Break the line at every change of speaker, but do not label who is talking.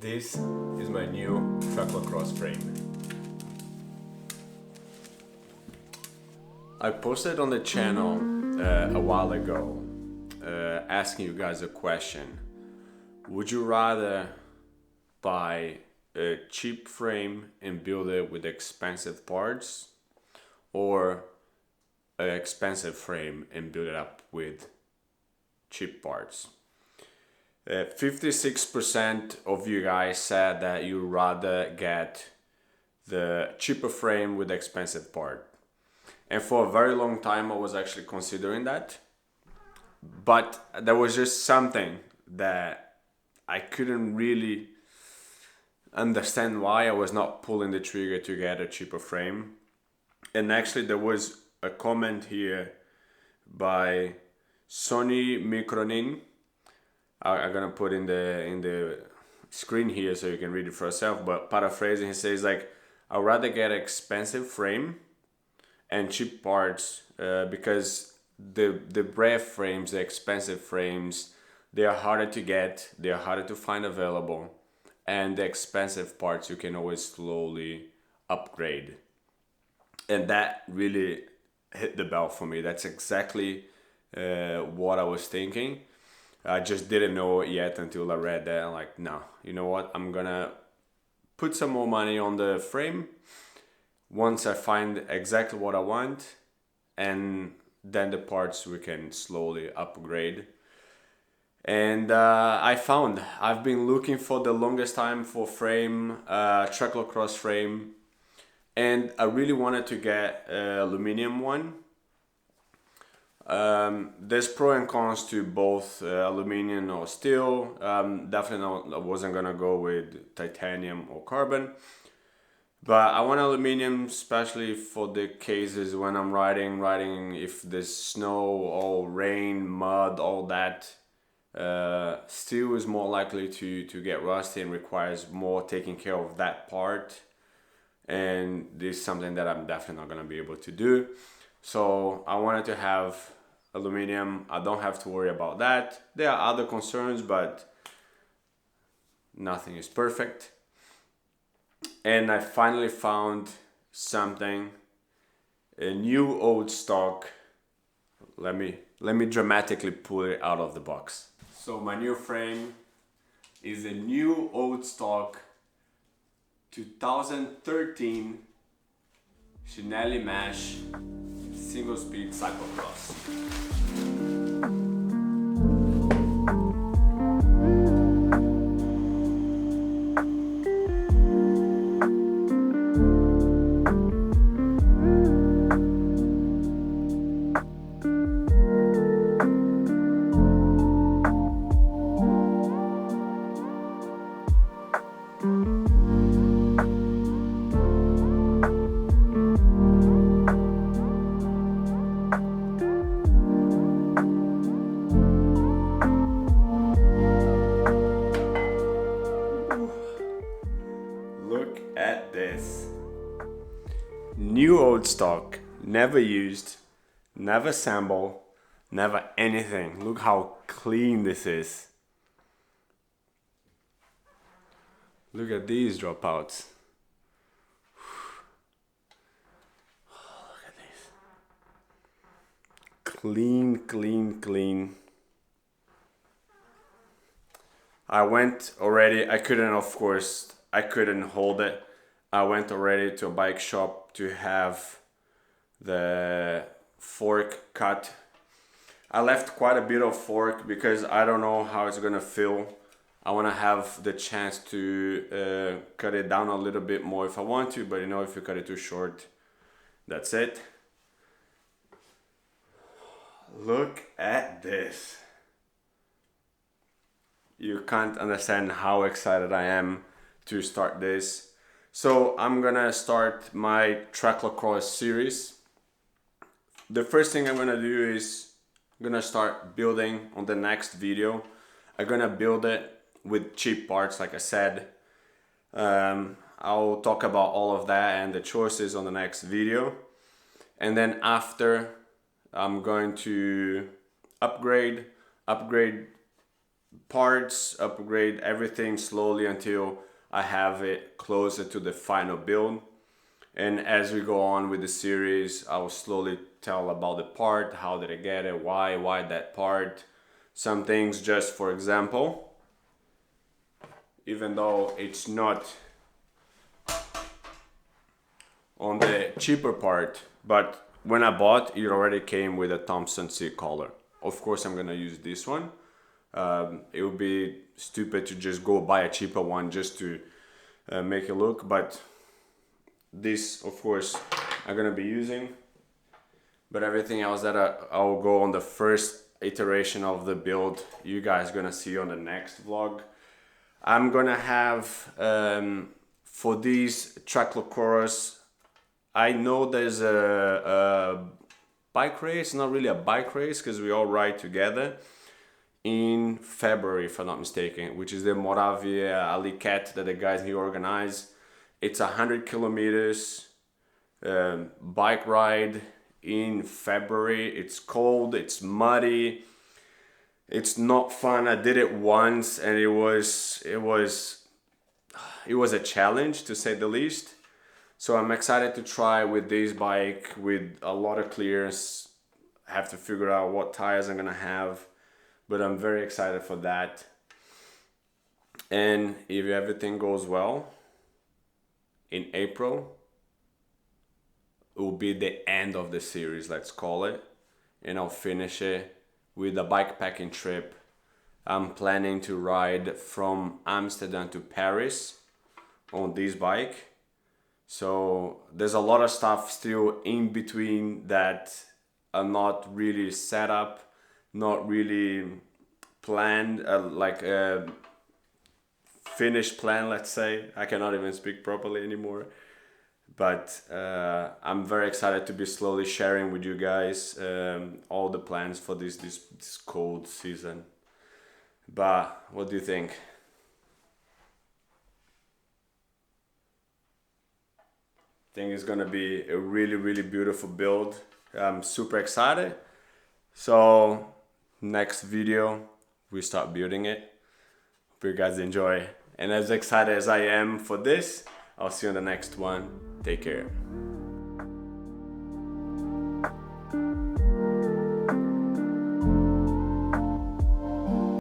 This is my new Tracklocross frame. I posted on the channel a while ago asking you guys a question. Would you rather buy a cheap frame and build it with expensive parts, or an expensive frame and build it up with cheap parts? 56% of you guys said that you rather get the cheaper frame with the expensive part. And for a very long time I was actually considering that. But there was just something that I couldn't really understand why I was not pulling the trigger to get a cheaper frame. And actually there was a comment here by Sonny Mikronin. I'm gonna put in the screen here so you can read it for yourself, but paraphrasing, he says like, I'd rather get an expensive frame and cheap parts because the brave frames, the expensive frames, they are harder to get, they are harder to find available, and the expensive parts you can always slowly upgrade. And that really hit the bell for me. That's exactly what I was thinking. I just didn't know it yet until I read that. I'm like, no, you know what? I'm gonna put some more money on the frame once I find exactly what I want, and then the parts we can slowly upgrade. And I've been looking for the longest time for frame, Tracklocross frame, and I really wanted to get an aluminum one. There's pro and cons to both aluminum or steel. Definitely I wasn't gonna go with titanium or carbon, but I want aluminum, especially for the cases when I'm riding if there's snow or rain, mud, all that. Steel is more likely to get rusty and requires more taking care of that part, and this is something that I'm definitely not gonna be able to do. So I wanted to have aluminum. I don't have to worry about that. There are other concerns, but nothing is perfect. And I finally found something, a new old stock. Let me dramatically pull it out of the box. So my new frame is a new old stock 2013 Cinelli Mash single speed cyclocross. Look at this. New old stock, never used, never sampled, never anything. Look how clean this is. Look at these dropouts. Look at this. Clean, clean, clean. I went already, I couldn't hold it. I went already to a bike shop to have the fork cut. I left quite a bit of fork because I don't know how it's gonna feel. I wanna have the chance to cut it down a little bit more if I want to, but you know, if you cut it too short, that's it. Look at this. You can't understand how excited I am to start this. So I'm gonna start my Tracklocross series. The first thing I'm gonna do is I'm gonna start building on the next video. I'm gonna build it with cheap parts, like I said. I'll talk about all of that and the choices on the next video. And then after, I'm going to upgrade parts, upgrade everything slowly until I have it closer to the final build. And as we go on with the series, I will slowly tell about the part, how did I get it, why that part. Some things, just for example, even though it's not on the cheaper part, but when I bought, it already came with a Thompson C collar. Of course, I'm gonna use this one. It would be stupid to just go buy a cheaper one just to make it look, but this, of course, I'm gonna be using. But everything else that I'll go on the first iteration of the build, you guys gonna see on the next vlog. I'm gonna have for these Tracklocross, I know there's a bike race, not really a bike race because we all ride together in February, if I'm not mistaken, which is the Moravia Alicat that the guys here organize. It's 100 kilometers bike ride in February. It's cold, it's muddy, it's not fun. I did it once and it was a challenge, to say the least. So I'm excited to try with this bike with a lot of clearance. I have to figure out what tires I'm gonna have, but I'm very excited for that. And if everything goes well, in April, it will be the end of the series, let's call it, and I'll finish it with a bikepacking trip. I'm planning to ride from Amsterdam to Paris on this bike. So there's a lot of stuff still in between that are not really set up, not really planned, like a finished plan, let's say. I cannot even speak properly anymore. But I'm very excited to be slowly sharing with you guys all the plans for this cold season. But what do you think? I think it's gonna be a really beautiful build. I'm super excited. So next video, we start building it. Hope you guys enjoy. And as excited as I am for this, I'll see you on the next one. Take care.